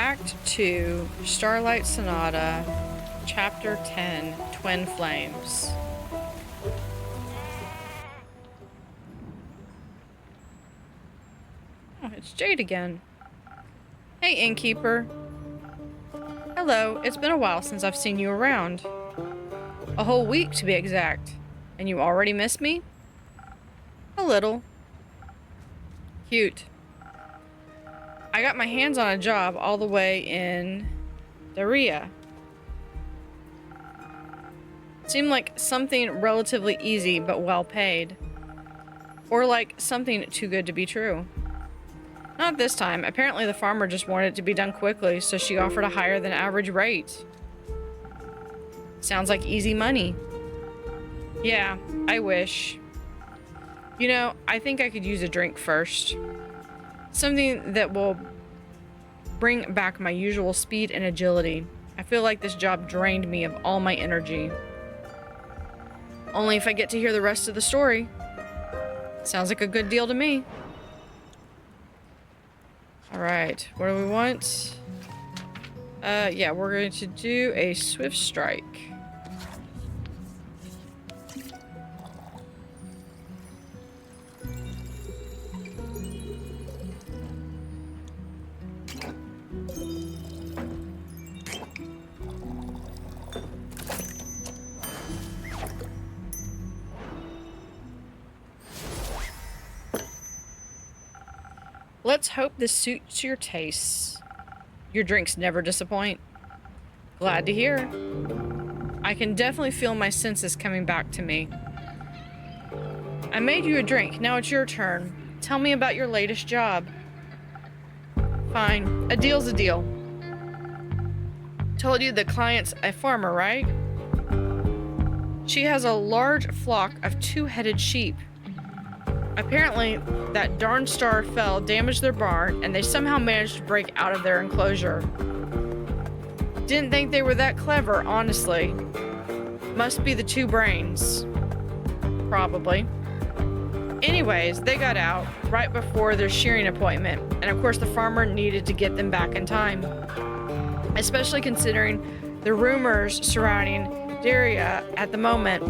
Act 2, Starlight Sonata, Chapter 10, Twin Flames. Oh, it's Jade again. Hey, innkeeper. Hello, it's been a while since I've seen you around. A whole week, to be exact. And you already miss me? A little. Cute. I got my hands on a job all the way in Eleithyia. Seemed like something relatively easy but well paid. Or like something too good to be true. Not this time. Apparently the farmer just wanted it to be done quickly, so she offered a higher than average rate. Sounds like easy money. Yeah, I wish. You know, I think I could use a drink first. Something that will bring back my usual speed and agility. I feel like this job drained me of all my energy. Only if I get to hear the rest of the story. Sounds like a good deal to me. Alright, what do we want? Yeah, we're going to do a swift strike. Let's hope this suits your tastes. Your drinks never disappoint. Glad to hear. I can definitely feel my senses coming back to me. I made you a drink. Now it's your turn. Tell me about your latest job. Fine. A deal's a deal. Told you the client's a farmer, right? She has a large flock of two-headed sheep. Apparently, that darn star fell, damaged their barn, and they somehow managed to break out of their enclosure. Didn't think they were that clever, honestly. Must be the two brains. Probably. Anyways, they got out right before their shearing appointment, and of course the farmer needed to get them back in time. Especially considering the rumors surrounding Eleithyia at the moment.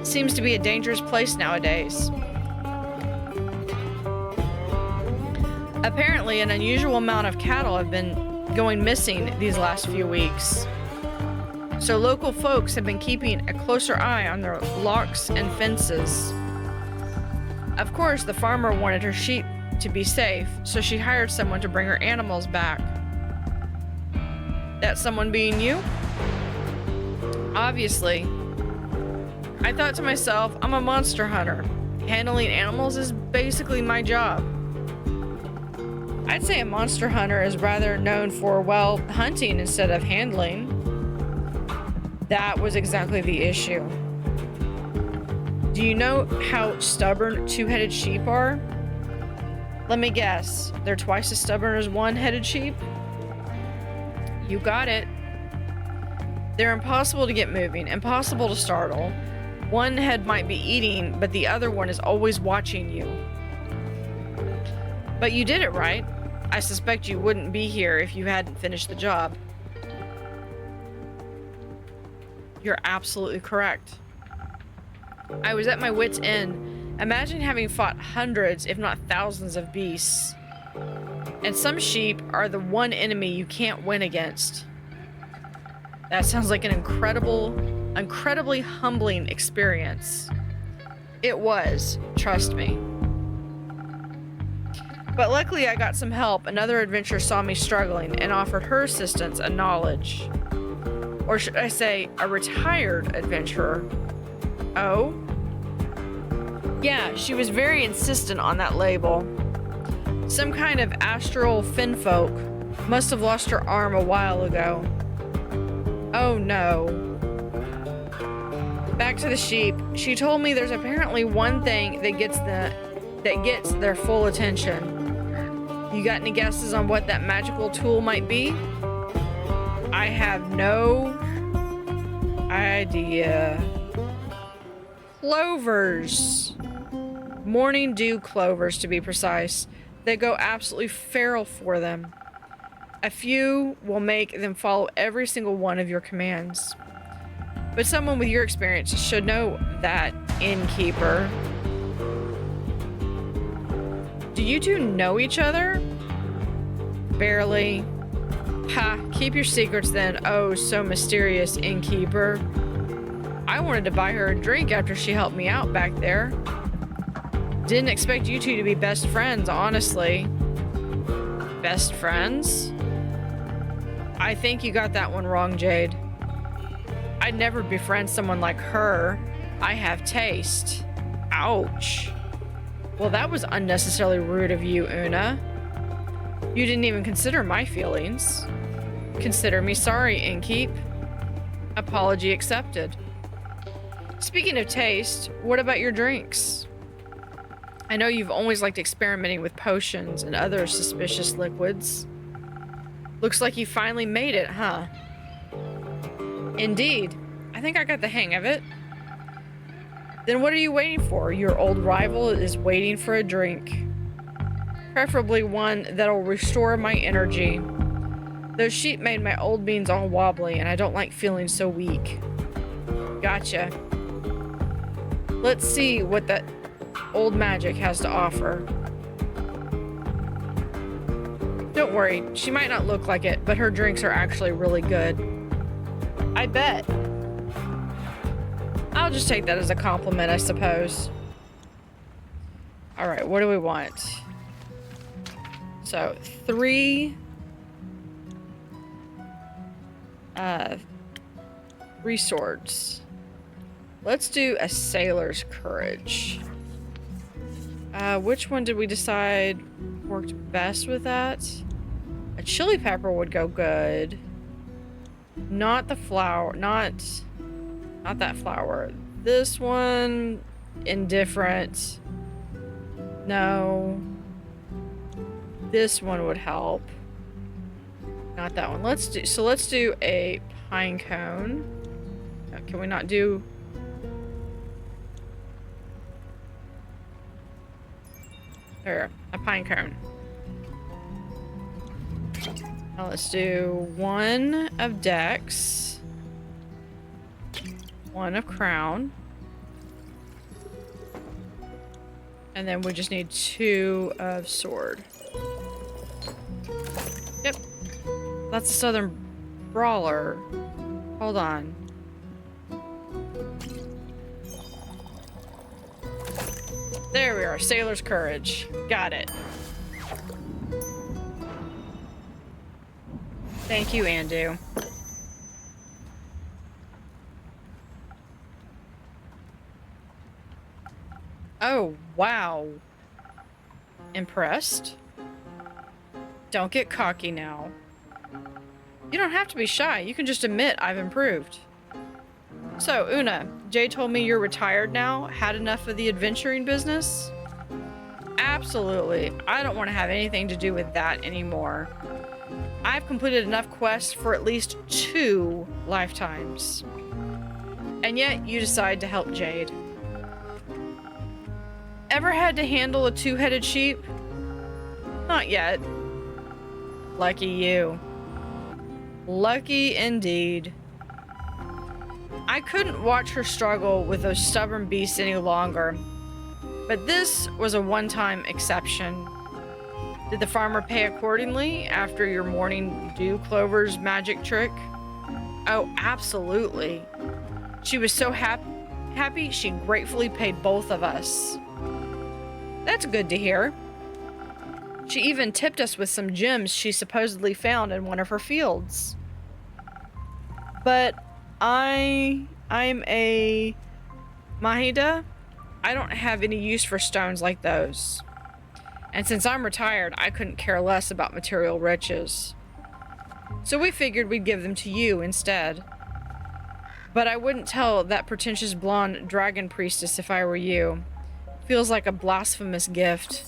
Seems to be a dangerous place nowadays. Apparently, an unusual amount of cattle have been going missing these last few weeks. So local folks have been keeping a closer eye on their locks and fences. Of course, the farmer wanted her sheep to be safe, so she hired someone to bring her animals back. That someone being you? Obviously. I thought to myself, I'm a monster hunter. Handling animals is basically my job. I'd say a monster hunter is rather known for, well, hunting instead of handling. That was exactly the issue. Do you know how stubborn two-headed sheep are? Let me guess, they're twice as stubborn as one-headed sheep? You got it. They're impossible to get moving, impossible to startle. One head might be eating, but the other one is always watching you. But you did it right. I suspect you wouldn't be here if you hadn't finished the job. You're absolutely correct. I was at my wit's end. Imagine having fought hundreds, if not thousands of beasts. And some sheep are the one enemy you can't win against. That sounds like an incredibly humbling experience. It was, trust me. But luckily I got some help. Another adventurer saw me struggling and offered her assistance and knowledge. Or should I say, a retired adventurer. Oh? Yeah, she was very insistent on that label. Some kind of astral finfolk. Must have lost her arm a while ago. Oh no. Back to the sheep. She told me there's apparently one thing that gets their full attention. You got any guesses on what that magical tool might be? I have no idea. Clovers. Morning dew clovers, to be precise. They go absolutely feral for them. A few will make them follow every single one of your commands. But someone with your experience should know that, innkeeper. Do you two know each other? Barely. Ha, keep your secrets then, oh so mysterious innkeeper. I wanted to buy her a drink after she helped me out back there. Didn't expect you two to be best friends, honestly. Best friends? I think you got that one wrong, Jade. I'd never befriend someone like her. I have taste. Ouch. Well, that was unnecessarily rude of you, Una. You didn't even consider my feelings. Consider me sorry, innkeep. Apology accepted. Speaking of taste, what about your drinks? I know you've always liked experimenting with potions and other suspicious liquids. Looks like you finally made it, huh? Indeed. I think I got the hang of it. Then what are you waiting for? Your old rival is waiting for a drink. Preferably one that'll restore my energy. Those sheep made my old beans all wobbly, and I don't like feeling so weak. Gotcha. Let's see what that old magic has to offer. Don't worry, she might not look like it, but her drinks are actually really good. I bet. I'll just take that as a compliment, I suppose. Alright, what do we want? So, 3 swords. Let's do a sailor's courage. Which one did we decide worked best with that? A chili pepper would go good. Not the flower, not that flower. This one, indifferent. No. This one would help. Not that one. Let's do a pine cone. Can we not do... There, a pine cone. Now let's do 1 of dex, 1 of crown, and then we just need 2 of sword. Yep, that's a southern brawler. Hold on. There we are, sailor's courage. Got it. Thank you, Andu. Oh, wow. Impressed? Don't get cocky now. You don't have to be shy. You can just admit I've improved. So, Una, Jade told me you're retired now. Had enough of the adventuring business? Absolutely. I don't want to have anything to do with that anymore. I've completed enough quests for at least 2 lifetimes. And yet, you decide to help Jade. Ever had to handle a 2-headed sheep? Not yet. Lucky you. Lucky indeed. I couldn't watch her struggle with those stubborn beasts any longer, but this was a one-time exception. Did the farmer pay accordingly after your morning dew clover's magic trick? Oh, absolutely. She was so happy she gratefully paid both of us. That's good to hear. She even tipped us with some gems she supposedly found in one of her fields. But I'm a Mahida. I don't have any use for stones like those. And since I'm retired, I couldn't care less about material riches. So we figured we'd give them to you instead. But I wouldn't tell that pretentious blonde dragon priestess if I were you. Feels like a blasphemous gift.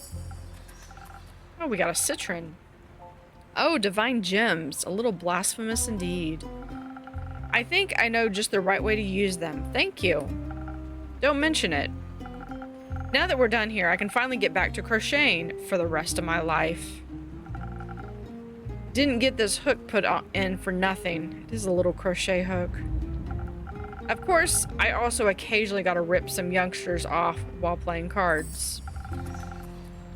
Oh, we got a citron. Oh, divine gems. A little blasphemous indeed. I think I know just the right way to use them. Thank you. Don't mention it. Now that we're done here, I can finally get back to crocheting for the rest of my life. didn't get this hook put in for nothing. It is a little crochet hook. Of course, I also occasionally got to rip some youngsters off while playing cards.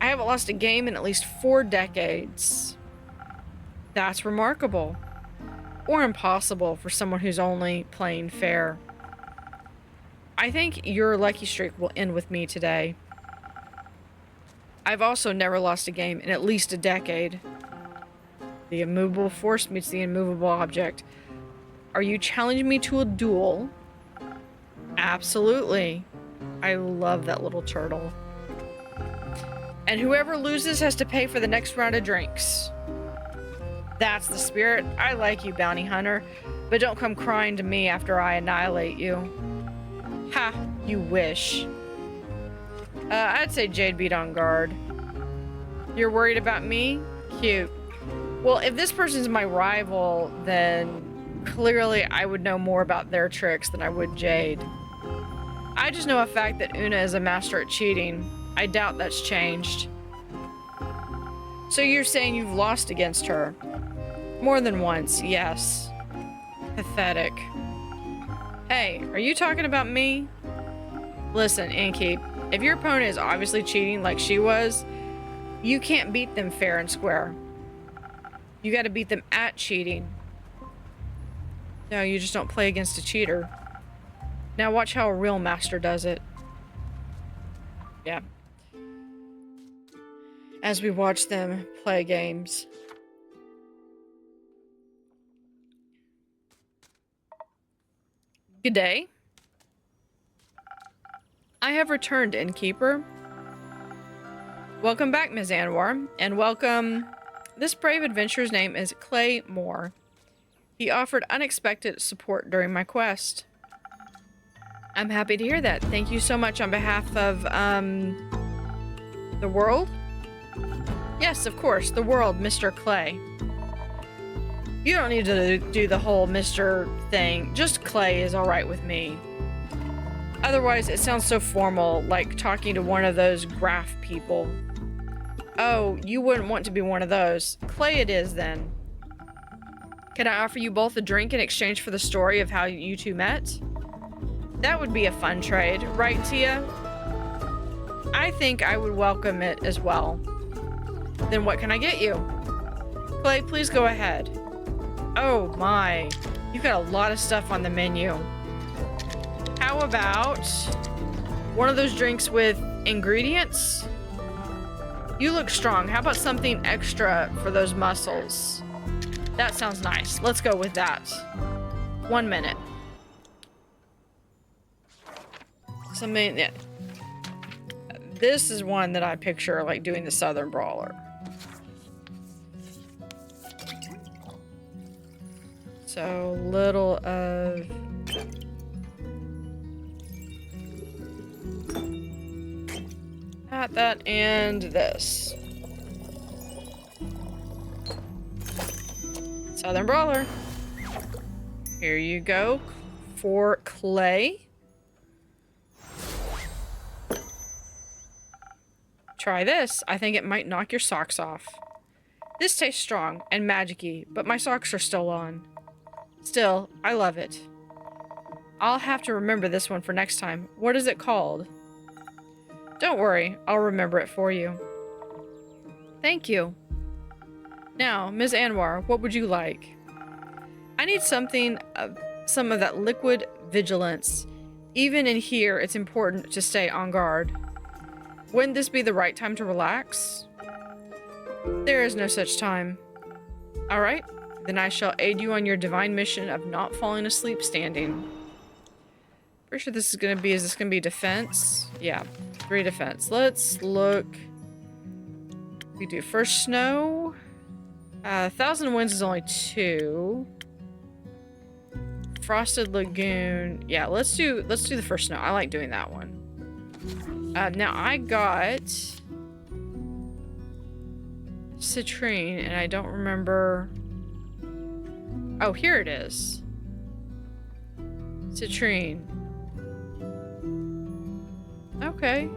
I haven't lost a game in at least 4 decades. That's remarkable. Or impossible for someone who's only playing fair. I think your lucky streak will end with me today. I've also never lost a game in at least a decade. The immovable force meets the immovable object. Are you challenging me to a duel? Absolutely. I love that little turtle. And whoever loses has to pay for the next round of drinks. That's the spirit. I like you, bounty hunter, but don't come crying to me after I annihilate you. Ha, you wish. I'd say Jade beat on guard. You're worried about me? Cute. Well, if this person's my rival, then clearly I would know more about their tricks than I would Jade. I just know a fact that Una is a master at cheating. I doubt that's changed. So you're saying you've lost against her? More than once, yes. Pathetic. Hey, are you talking about me? Listen, Innkeep, if your opponent is obviously cheating like she was, you can't beat them fair and square. You gotta beat them at cheating. No, you just don't play against a cheater. Now watch how a real master does it. Yeah. As we watch them play games. Good day. I have returned, Innkeeper. Welcome back, Ms. Anwar, and welcome. This brave adventurer's name is Clay Moore. He offered unexpected support during my quest. I'm happy to hear that. Thank you so much on behalf of, the world? Yes, of course, the world, Mr. Clay. You don't need to do the whole Mr. thing. Just Clay is alright with me. Otherwise, it sounds so formal, like talking to one of those graph people. Oh, you wouldn't want to be one of those. Clay it is, then. Can I offer you both a drink in exchange for the story of how you two met? That would be a fun trade, right, Tia? I think I would welcome it as well. Then what can I get you? Clay, please go ahead. Oh my, you've got a lot of stuff on the menu. How about one of those drinks with ingredients? You look strong. How about something extra for those muscles? That sounds nice. Let's go with that. 1 minute. Something, yeah. This is one that I picture like doing the Southern Brawler. So little of that and this. Southern Brawler. Here you go for Clay. Try this. I think it might knock your socks off. This tastes strong and magic-y, but my socks are still on. Still, I love it. I'll have to remember this one for next time. What is it called? Don't worry, I'll remember it for you. Thank you. Now, Ms. Anwar, what would you like? I need something some of that liquid vigilance. Even in here, it's important to stay on guard. Wouldn't this be the right time to relax? There is no such time. All right, then I shall aid you on your divine mission of not falling asleep standing. Pretty sure this is gonna be, is this gonna be defense? Yeah, 3 defense. Let's look. We do first snow. 1,000 winds is only 2. Frosted Lagoon. Yeah, let's do the first snow. I like doing that one. Now I got citrine, and I don't remember. Oh, here it is. Citrine. Okay.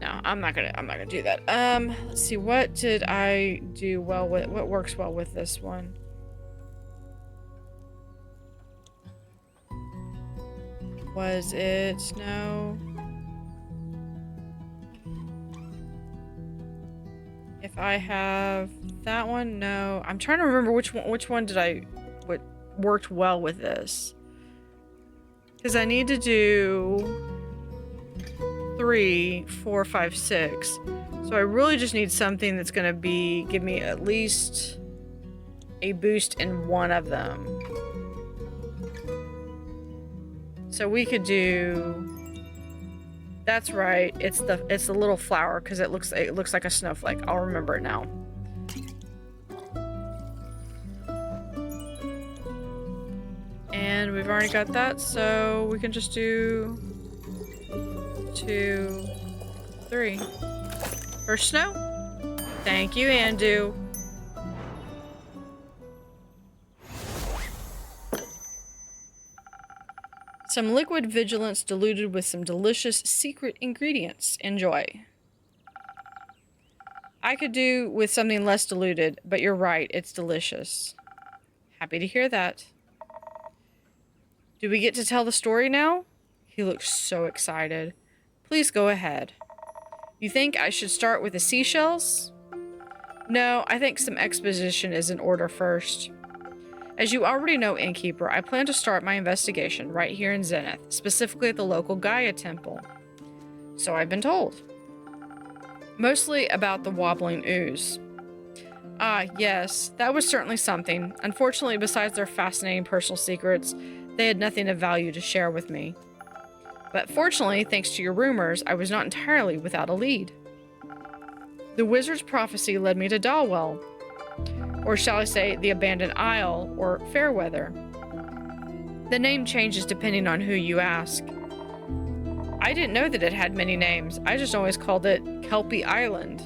Now not gonna do that. Let's see, what did I do well with, what works well with this one? Was it, no. If I have that one, no. I'm trying to remember which one did I, what worked well with this. Because I need to do 3, 4, 5, 6. So I really just need something that's going to give me at least a boost in one of them. So we could do, that's right. It's the little flower because it looks like a snowflake. I'll remember it now. And we've already got that, so we can just do 2, 3. For snow. Thank you, Andu. Some liquid vigilance diluted with some delicious secret ingredients. Enjoy. I could do with something less diluted, but you're right, it's delicious. Happy to hear that. Do we get to tell the story now? He looks so excited. Please go ahead. You think I should start with the seashells? No, I think some exposition is in order first. As you already know, Innkeeper, I plan to start my investigation right here in Zenith, specifically at the local Gaia temple. So I've been told. Mostly about the wobbling ooze. Ah, yes, that was certainly something. Unfortunately, besides their fascinating personal secrets, they had nothing of value to share with me. But fortunately, thanks to your rumors, I was not entirely without a lead. The wizard's prophecy led me to Dalwell. Or shall I say, the Abandoned Isle, or Fairweather. The name changes depending on who you ask. I didn't know that it had many names. I just always called it Kelpie Island.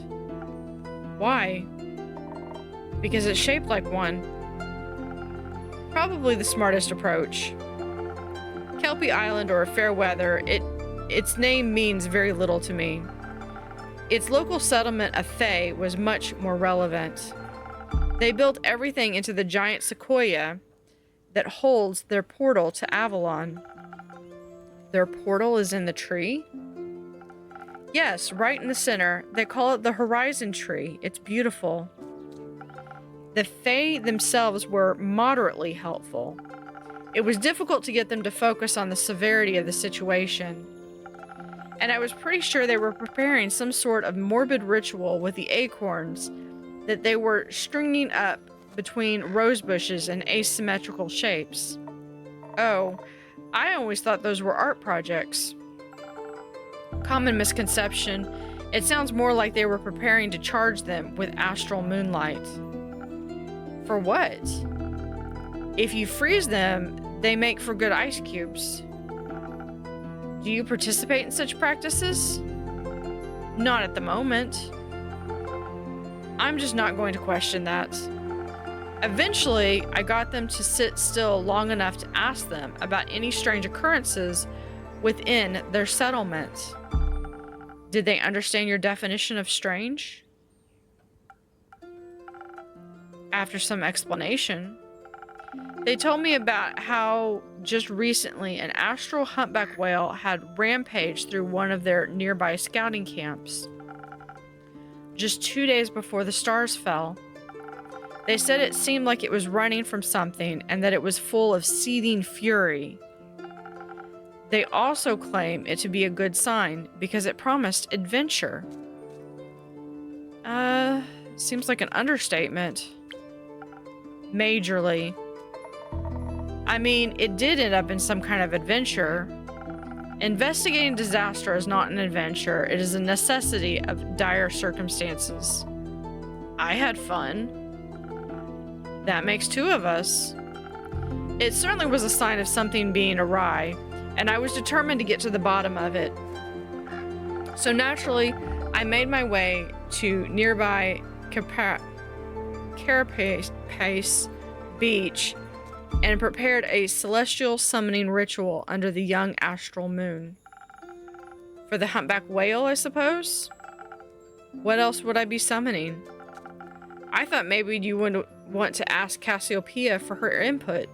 Why? Because it's shaped like one. Probably the smartest approach. Kelpie Island or Fairweather, its name means very little to me. Its local settlement of Fae was much more relevant. They built everything into the giant sequoia that holds their portal to Avalon. Their portal is in the tree? Yes, right in the center. They call it the Horizon Tree. It's beautiful. The Fae themselves were moderately helpful. It was difficult to get them to focus on the severity of the situation. And I was pretty sure they were preparing some sort of morbid ritual with the acorns that they were stringing up between rose bushes in asymmetrical shapes. Oh, I always thought those were art projects. Common misconception. It sounds more like they were preparing to charge them with astral moonlight. For what? If you freeze them, they make for good ice cubes. Do you participate in such practices? Not at the moment. I'm just not going to question that. Eventually, I got them to sit still long enough to ask them about any strange occurrences within their settlement. Did they understand your definition of strange? After some explanation, they told me about how just recently an astral humpback whale had rampaged through one of their nearby scouting camps. Just 2 days before the stars fell. They said it seemed like it was running from something and that it was full of seething fury. They also claim it to be a good sign because it promised adventure. Seems like an understatement. Majorly. I mean, it did end up in some kind of adventure. Investigating disaster is not an adventure. It is a necessity of dire circumstances. I had fun. That makes 2 of us. It certainly was a sign of something being awry, and I was determined to get to the bottom of it. So naturally, I made my way to nearby Carapace Beach and prepared a celestial summoning ritual under the young astral moon. For the humpback whale, I suppose? What else would I be summoning? I thought maybe you would want to ask Cassiopeia for her input.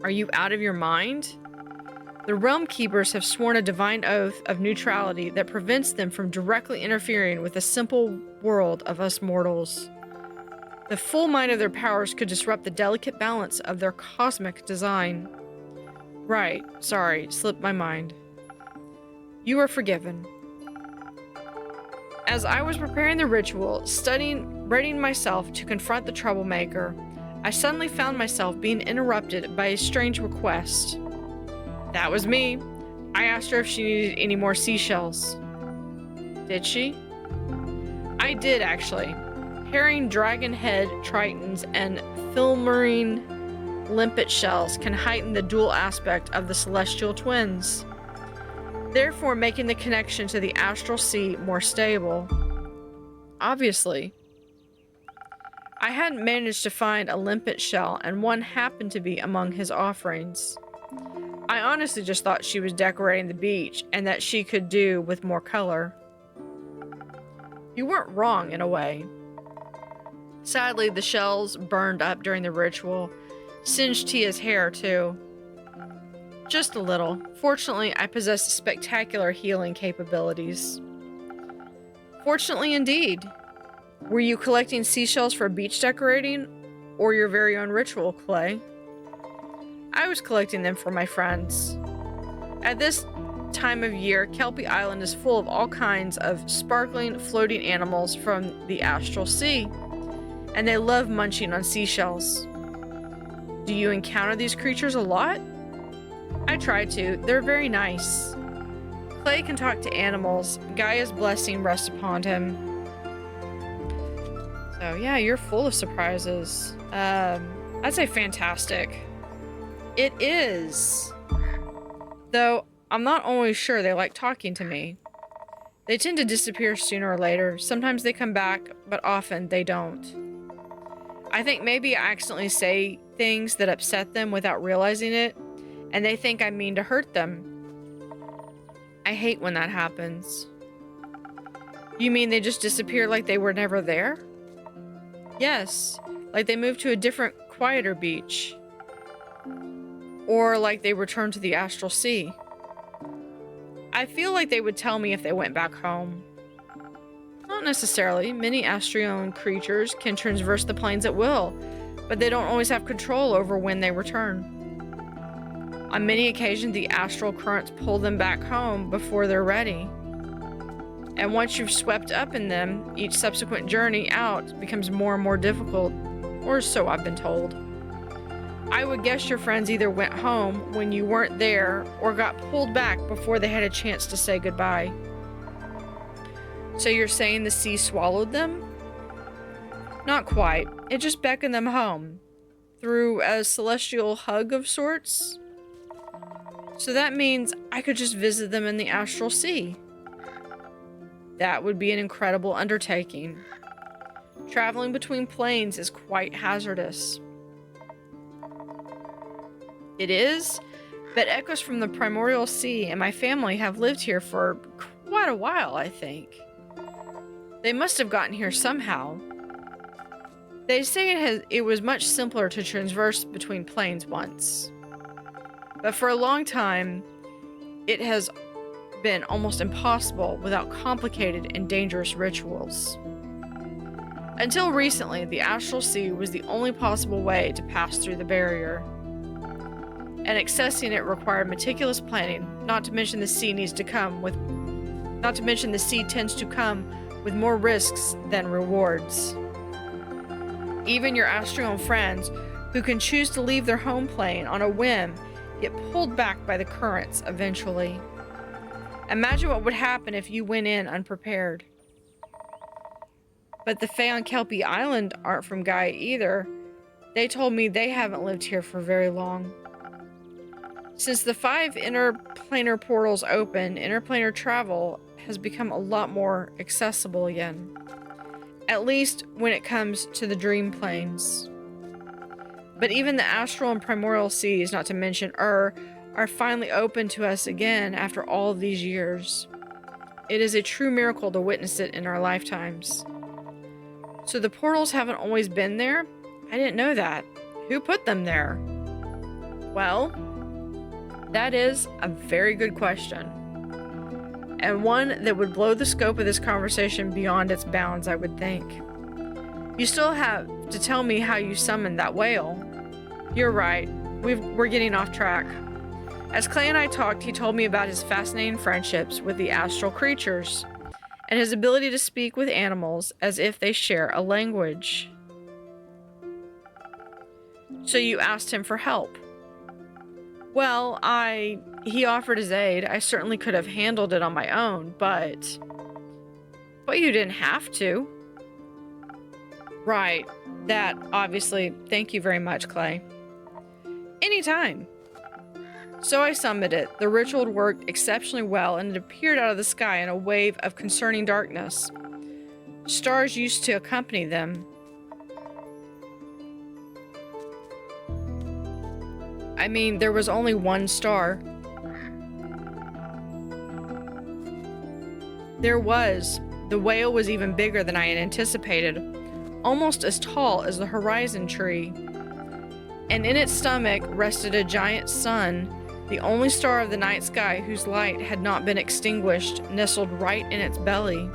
Are you out of your mind? The Realm Keepers have sworn a divine oath of neutrality that prevents them from directly interfering with the simple world of us mortals. The full might of their powers could disrupt the delicate balance of their cosmic design. Right, sorry, slipped my mind. You are forgiven. As I was preparing the ritual, readying myself to confront the troublemaker, I suddenly found myself being interrupted by a strange request. That was me. I asked her if she needed any more seashells. Did she? I did, actually. Herring dragon-head tritons and filmarine limpet shells can heighten the dual aspect of the celestial twins, therefore making the connection to the astral sea more stable. Obviously. I hadn't managed to find a limpet shell, and one happened to be among his offerings. I honestly just thought she was decorating the beach, and that she could do with more color. You weren't wrong, in a way. Sadly, the shells burned up during the ritual, singed Tia's hair, too. Just a little. Fortunately, I possess spectacular healing capabilities. Fortunately indeed. Were you collecting seashells for beach decorating, or your very own ritual, Clay? I was collecting them for my friends. At this time of year, Kelpie Island is full of all kinds of sparkling, floating animals from the astral sea, and they love munching on seashells. Do you encounter these creatures a lot? I try to. They're very nice. Clay can talk to animals. Gaia's blessing rests upon him. So yeah, you're full of surprises. I'd say fantastic. It is. Though, I'm not always sure they like talking to me. They tend to disappear sooner or later. Sometimes they come back, but often they don't. I think maybe I accidentally say things that upset them without realizing it, and they think I mean to hurt them. I hate when that happens. You mean they just disappear like they were never there? Yes, like they moved to a different, quieter beach. Or like they returned to the astral sea. I feel like they would tell me if they went back home. Not necessarily. Many astral creatures can traverse the planes at will, but they don't always have control over when they return. On many occasions, the astral currents pull them back home before they're ready. And once you've swept up in them, each subsequent journey out becomes more and more difficult, or so I've been told. I would guess your friends either went home when you weren't there, or got pulled back before they had a chance to say goodbye. So you're saying the sea swallowed them? Not quite. It just beckoned them home. Through a celestial hug of sorts? So that means I could just visit them in the astral sea. That would be an incredible undertaking. Traveling between planes is quite hazardous. It is, but echoes from the primordial sea and my family have lived here for quite a while, I think. They must have gotten here somehow. They say it was much simpler to traverse between planes once. But for a long time, it has been almost impossible without complicated and dangerous rituals. Until recently, the astral sea was the only possible way to pass through the barrier. And accessing it required meticulous planning, not to mention the sea tends to come with more risks than rewards. Even your astral friends, who can choose to leave their home plane on a whim, get pulled back by the currents eventually. Imagine what would happen if you went in unprepared. But the Fae on Kelpie Island aren't from Gaia either. They told me they haven't lived here for very long. Since the 5 interplanar portals open, interplanar travel has become a lot more accessible again. At least when it comes to the dream planes. But even the astral and primordial seas, not to mention are finally open to us again after all of these years. It is a true miracle to witness it in our lifetimes. So the portals haven't always been there? I didn't know that. Who put them there? Well, that is a very good question. And one that would blow the scope of this conversation beyond its bounds, I would think. You still have to tell me how you summoned that whale. You're right. We're getting off track. As Clay and I talked, he told me about his fascinating friendships with the astral creatures and his ability to speak with animals as if they share a language. So you asked him for help. Well, he offered his aid. I certainly could have handled it on my own, but you didn't have to. Right. That, obviously. Thank you very much, Clay. Anytime. So I summoned it. The ritual worked exceptionally well, and it appeared out of the sky in a wave of concerning darkness. Stars used to accompany them. I mean, there was only one star. There was. The whale was even bigger than I had anticipated, almost as tall as the horizon tree. And in its stomach rested a giant sun, the only star of the night sky whose light had not been extinguished, nestled right in its belly.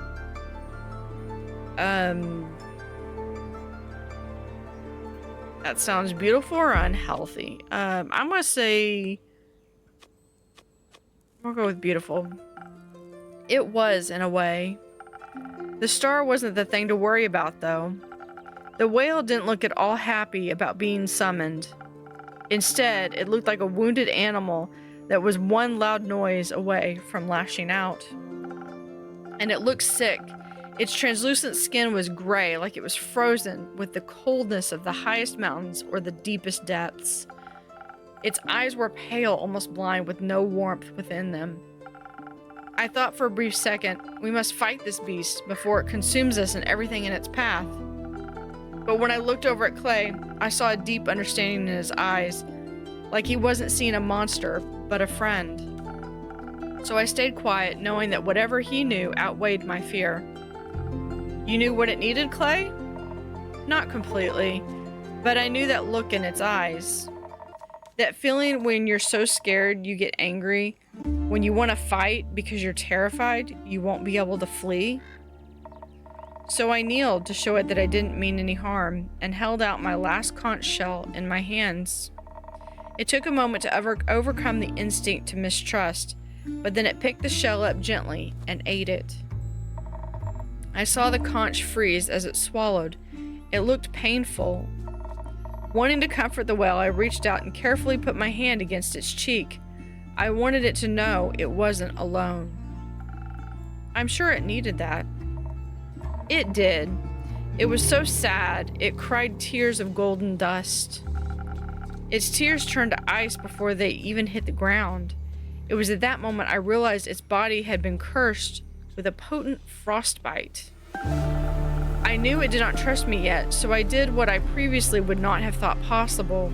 That sounds beautiful or unhealthy? I'm gonna say... I'll go with beautiful. It was, in a way. The star wasn't the thing to worry about, though. The whale didn't look at all happy about being summoned. Instead, it looked like a wounded animal that was one loud noise away from lashing out. And it looked sick. Its translucent skin was gray, like it was frozen with the coldness of the highest mountains or the deepest depths. Its eyes were pale, almost blind, with no warmth within them. I thought for a brief second, we must fight this beast before it consumes us and everything in its path. But when I looked over at Clay, I saw a deep understanding in his eyes, like he wasn't seeing a monster, but a friend. So I stayed quiet, knowing that whatever he knew outweighed my fear. You knew what it needed, Clay? Not completely, but I knew that look in its eyes. That feeling when you're so scared you get angry, when you want to fight because you're terrified you won't be able to flee. So I kneeled to show it that I didn't mean any harm, and held out my last conch shell in my hands. It took a moment to overcome the instinct to mistrust, but then it picked the shell up gently and ate it. I saw the conch freeze as it swallowed. It looked painful. Wanting to comfort the whale, I reached out and carefully put my hand against its cheek. I wanted it to know it wasn't alone. I'm sure it needed that. It did. It was so sad, it cried tears of golden dust. Its tears turned to ice before they even hit the ground. It was at that moment I realized its body had been cursed with a potent frostbite. I knew it did not trust me yet, so I did what I previously would not have thought possible.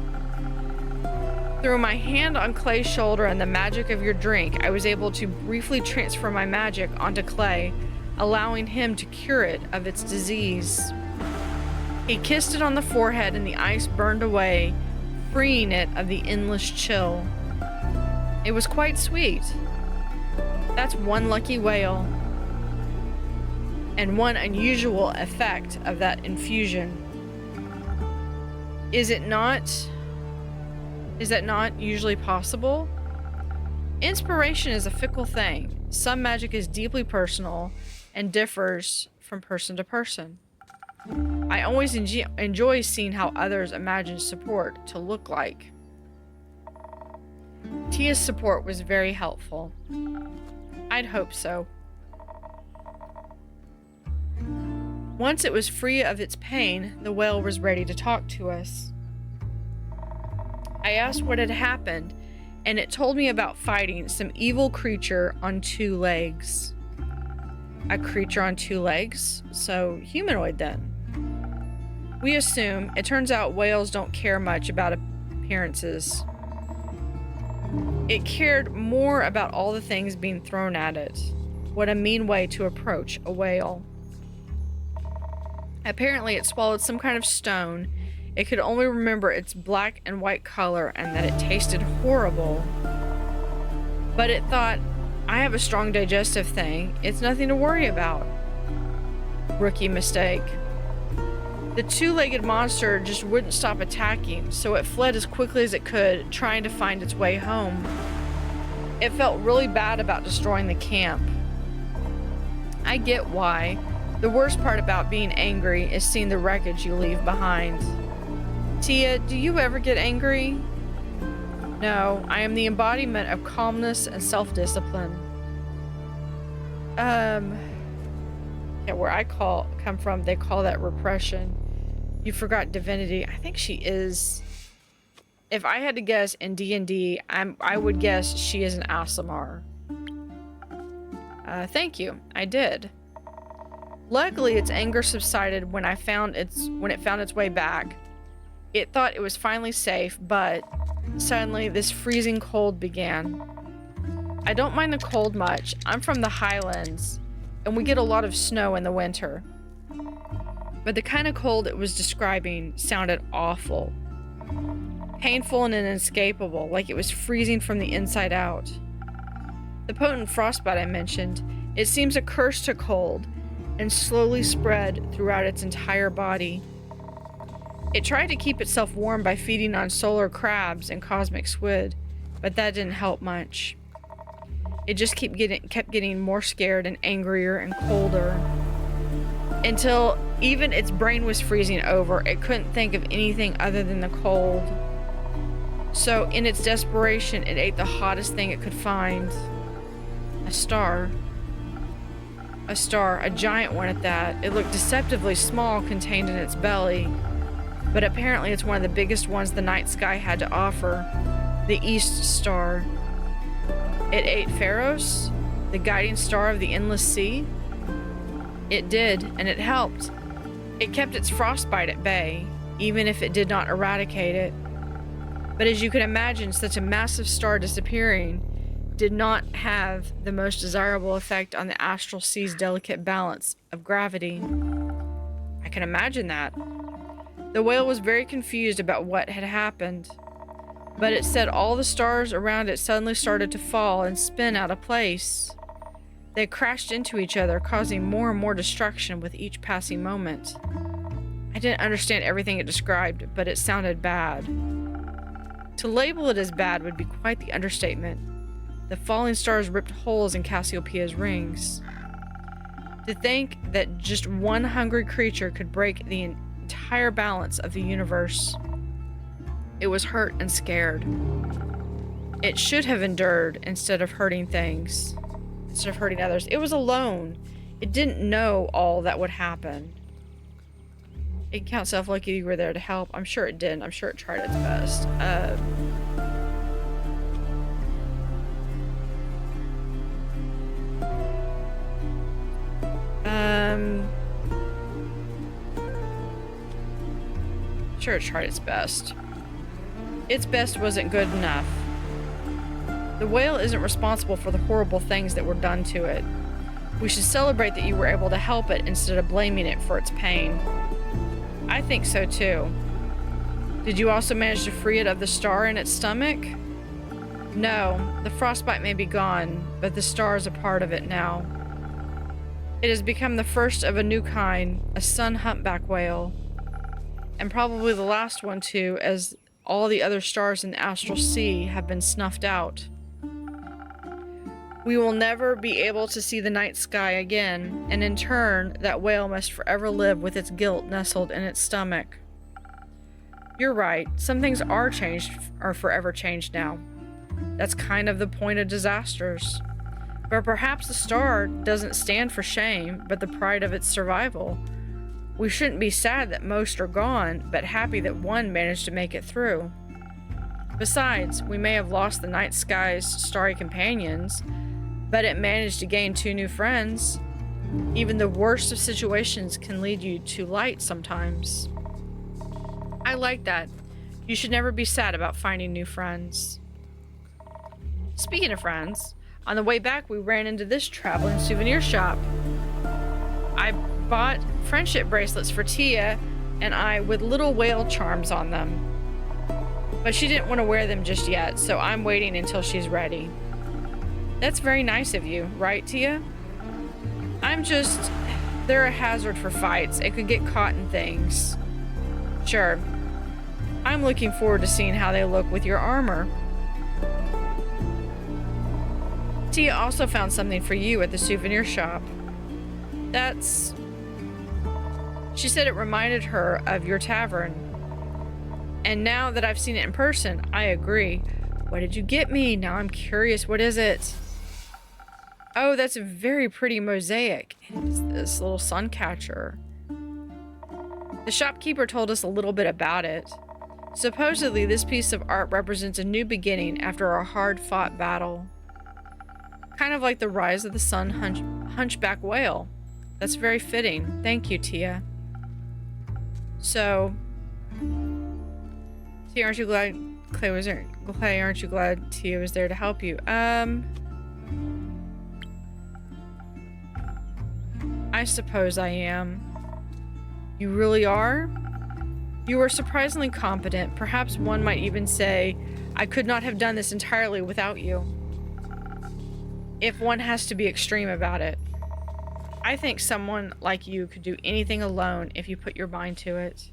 Through my hand on Clay's shoulder and the magic of your drink, I was able to briefly transfer my magic onto Clay, allowing him to cure it of its disease. He kissed it on the forehead and the ice burned away, freeing it of the endless chill. It was quite sweet. That's one lucky whale. And one unusual effect of that infusion. Is that not usually possible? Inspiration is a fickle thing. Some magic is deeply personal and differs from person to person. I always enjoy seeing how others imagine support to look like. Tia's support was very helpful. I'd hope so. Once it was free of its pain, the whale was ready to talk to us. I asked what had happened, and it told me about fighting some evil creature on 2 legs. A creature on 2 legs? So humanoid then. We assume. It turns out whales don't care much about appearances. It cared more about all the things being thrown at it. What a mean way to approach a whale. Apparently, it swallowed some kind of stone. It could only remember its black and white color and that it tasted horrible. But it thought, I have a strong digestive thing. It's nothing to worry about. Rookie mistake. The two-legged monster just wouldn't stop attacking, so it fled as quickly as it could, trying to find its way home. It felt really bad about destroying the camp. I get why. The worst part about being angry is seeing the wreckage you leave behind. Tia, do you ever get angry? No, I am the embodiment of calmness and self-discipline. Yeah, where I come from, they call that repression. You forgot divinity. I think she is. If I had to guess in D&D, I would guess she is an Aasimar. Thank you. I did. Luckily, its anger subsided when it found its way back. It thought it was finally safe, but suddenly this freezing cold began. I don't mind the cold much. I'm from the Highlands, and we get a lot of snow in the winter. But the kind of cold it was describing sounded awful. Painful and inescapable, like it was freezing from the inside out. The potent frostbite I mentioned, it seems a curse to cold, and slowly spread throughout its entire body. It tried to keep itself warm by feeding on solar crabs and cosmic squid, but that didn't help much. It just kept getting more scared and angrier and colder, until even its brain was freezing over. It couldn't think of anything other than the cold. So in its desperation, it ate the hottest thing it could find. A star. A star, a giant one at that. It looked deceptively small contained in its belly, but apparently it's one of the biggest ones the night sky had to offer. The East Star. It ate Pharos, the guiding star of the endless sea. It did, and it helped. It kept its frostbite at bay, even if it did not eradicate it. But as you can imagine, such a massive star disappearing did not have the most desirable effect on the astral sea's delicate balance of gravity. I can imagine that. The whale was very confused about what had happened, but it said all the stars around it suddenly started to fall and spin out of place. They crashed into each other, causing more and more destruction with each passing moment. I didn't understand everything it described, but it sounded bad. To label it as bad would be quite the understatement. The falling stars ripped holes in Cassiopeia's rings. To think that just one hungry creature could break the entire balance of the universe. It was hurt and scared. It should have endured instead of hurting things. Instead of hurting others. It was alone. It didn't know all that would happen. It can count itself lucky you were there to help. I'm sure it didn't. I'm sure it tried its best. Sure it tried its best. Its best wasn't good enough. The whale isn't responsible for the horrible things that were done to it. We should celebrate that you were able to help it instead of blaming it for its pain. I think so too. Did you also manage to free it of the star in its stomach? No, the frostbite may be gone, but the star is a part of it now. It has become the first of a new kind, a sun humpback whale. And probably the last one too, as all the other stars in the astral sea have been snuffed out. We will never be able to see the night sky again, and in turn, that whale must forever live with its guilt nestled in its stomach. You're right, some things are forever changed now. That's kind of the point of disasters. But perhaps the star doesn't stand for shame, but the pride of its survival. We shouldn't be sad that most are gone, but happy that one managed to make it through. Besides, we may have lost the night sky's starry companions, but it managed to gain 2 new friends. Even the worst of situations can lead you to light sometimes. I like that. You should never be sad about finding new friends. Speaking of friends, On the way back, we ran into this traveling souvenir shop. I bought friendship bracelets for Tia and I with little whale charms on them. But she didn't want to wear them just yet, so I'm waiting until she's ready. That's very nice of you, right, Tia? They're a hazard for fights. It could get caught in things. Sure. I'm looking forward to seeing how they look with your armor. Tia also found something for you at the souvenir shop. She said it reminded her of your tavern. And now that I've seen it in person, I agree. What did you get me? Now I'm curious, what is it? Oh, that's a very pretty mosaic. It's this little sun catcher. The shopkeeper told us a little bit about it. Supposedly, this piece of art represents a new beginning after a hard-fought battle. Kind of like the rise of the sun hunchback whale. That's very fitting. Thank you, Tia. So, Tia, aren't you glad Clay was there? Clay, aren't you glad Tia was there to help you? I suppose I am. You really are? You are surprisingly competent. Perhaps one might even say, I could not have done this entirely without you. If one has to be extreme about it. I think someone like you could do anything alone if you put your mind to it.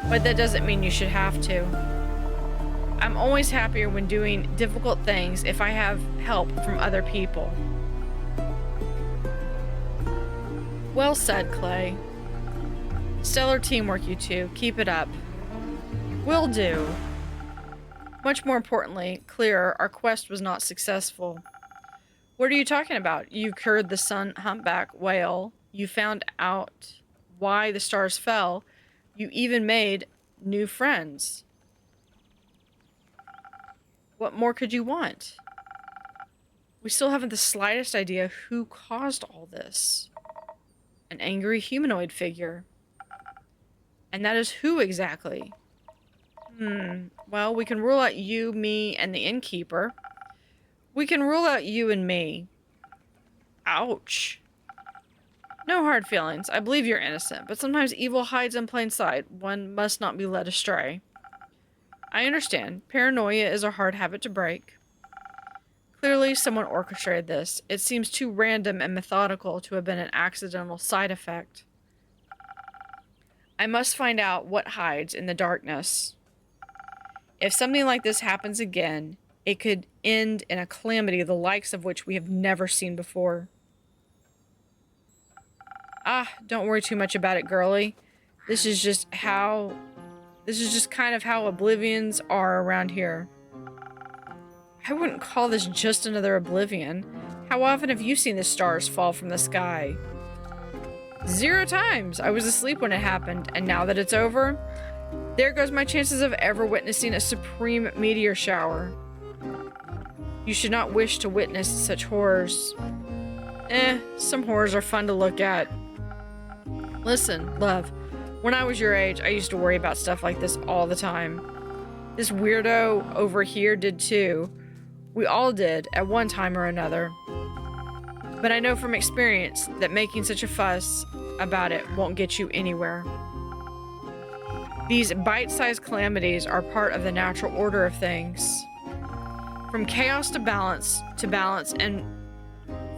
But that doesn't mean you should have to. I'm always happier when doing difficult things if I have help from other people. Well said, Clay. Stellar teamwork, you two. Keep it up. Will do. Much more importantly, clearer, our quest was not successful. What are you talking about? You cured the sun humpback whale. You found out why the stars fell. You even made new friends. What more could you want? We still haven't the slightest idea who caused all this. An angry humanoid figure. And that is who exactly? Well, we can rule out you, me, and the innkeeper. We can rule out you and me. Ouch. No hard feelings. I believe you're innocent, but sometimes evil hides in plain sight. One must not be led astray. I understand. Paranoia is a hard habit to break. Clearly, someone orchestrated this. It seems too random and methodical to have been an accidental side effect. I must find out what hides in the darkness. If something like this happens again, it could end in a calamity the likes of which we have never seen before. Don't worry too much about it, girlie. This is just kind of how oblivions are around here. I wouldn't call this just another oblivion. How often have you seen the stars fall from the sky? 0 times! I was asleep when it happened, and now that it's over, there goes my chances of ever witnessing a supreme meteor shower. You should not wish to witness such horrors. Some horrors are fun to look at. Listen, love, when I was your age, I used to worry about stuff like this all the time. This weirdo over here did too. We all did, at one time or another. But I know from experience that making such a fuss about it won't get you anywhere. These bite-sized calamities are part of the natural order of things. From chaos to balance, and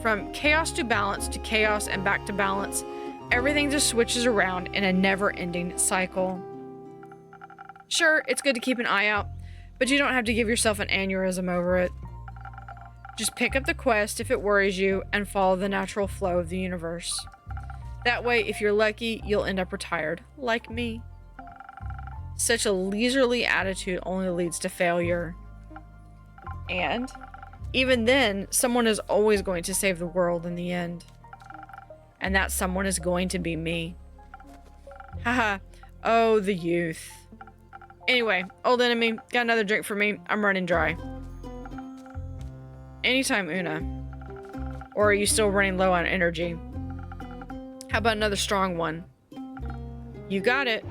from chaos to balance to chaos and back to balance, everything just switches around in a never-ending cycle. Sure, it's good to keep an eye out, but you don't have to give yourself an aneurysm over it. Just pick up the quest if it worries you and follow the natural flow of the universe. That way, if you're lucky, you'll end up retired, like me. Such a leisurely attitude only leads to failure. And, even then, someone is always going to save the world in the end. And that someone is going to be me. Haha. Oh, the youth. Anyway, old enemy, got another drink for me? I'm running dry. Anytime, Una. Or are you still running low on energy? How about another strong one? You got it.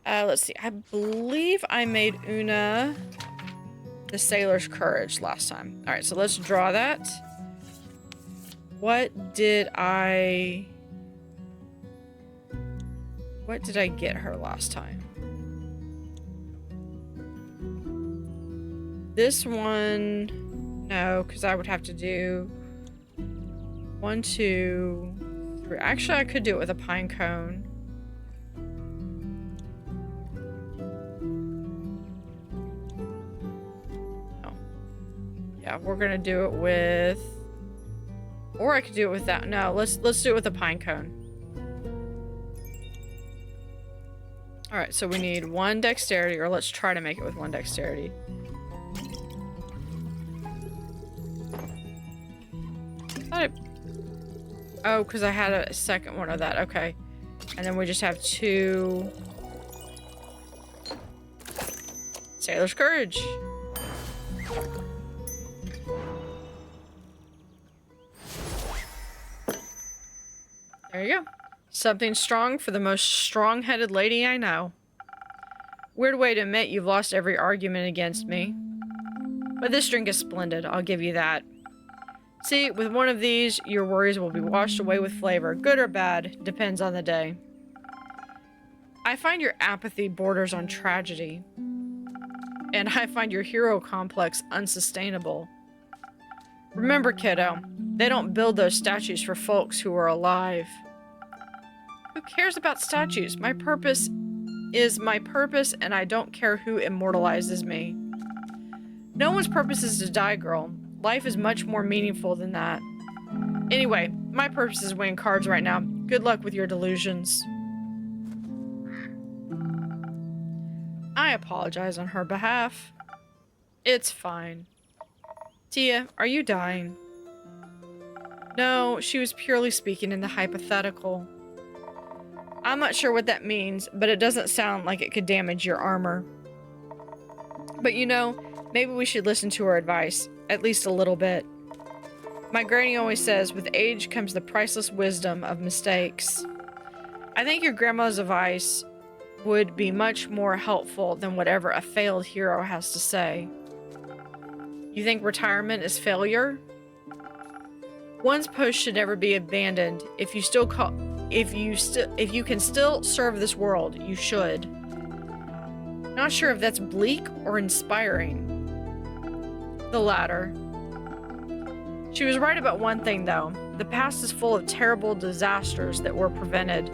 Let's see. I believe I made Una the sailor's courage last time. All right, so let's draw that. What did I get her last time? This one, no, because I would have to do 1, 2, 3. Actually, I could do it with a pine cone. Oh. Yeah, we're gonna do it with, or I could do it with that. No, let's do it with a pine cone. All right, so we need 1 dexterity, or let's try to make it with 1 dexterity. Oh, because I had a second one of that. Okay. And then we just have 2 Sailor's Courage. There you go. Something strong for the most strong-headed lady I know. Weird way to admit you've lost every argument against me. But this drink is splendid, I'll give you that. See, with one of these, your worries will be washed away with flavor. Good or bad, depends on the day. I find your apathy borders on tragedy. And I find your hero complex unsustainable. Remember, kiddo, they don't build those statues for folks who are alive. Who cares about statues? My purpose is my purpose, and I don't care who immortalizes me. No one's purpose is to die, girl. Life is much more meaningful than that. Anyway, my purpose is winning cards right now. Good luck with your delusions. I apologize on her behalf. It's fine. Tia, are you dying? No, she was purely speaking in the hypothetical. I'm not sure what that means, but it doesn't sound like it could damage your armor. But you know, maybe we should listen to her advice, at least a little bit. My granny always says, with age comes the priceless wisdom of mistakes. I think your grandma's advice would be much more helpful than whatever a failed hero has to say. You think retirement is failure? One's post should never be abandoned. If you can still serve this world, you should. Not sure if that's bleak or inspiring. The latter. She was right about one thing, though. The past is full of terrible disasters that were prevented.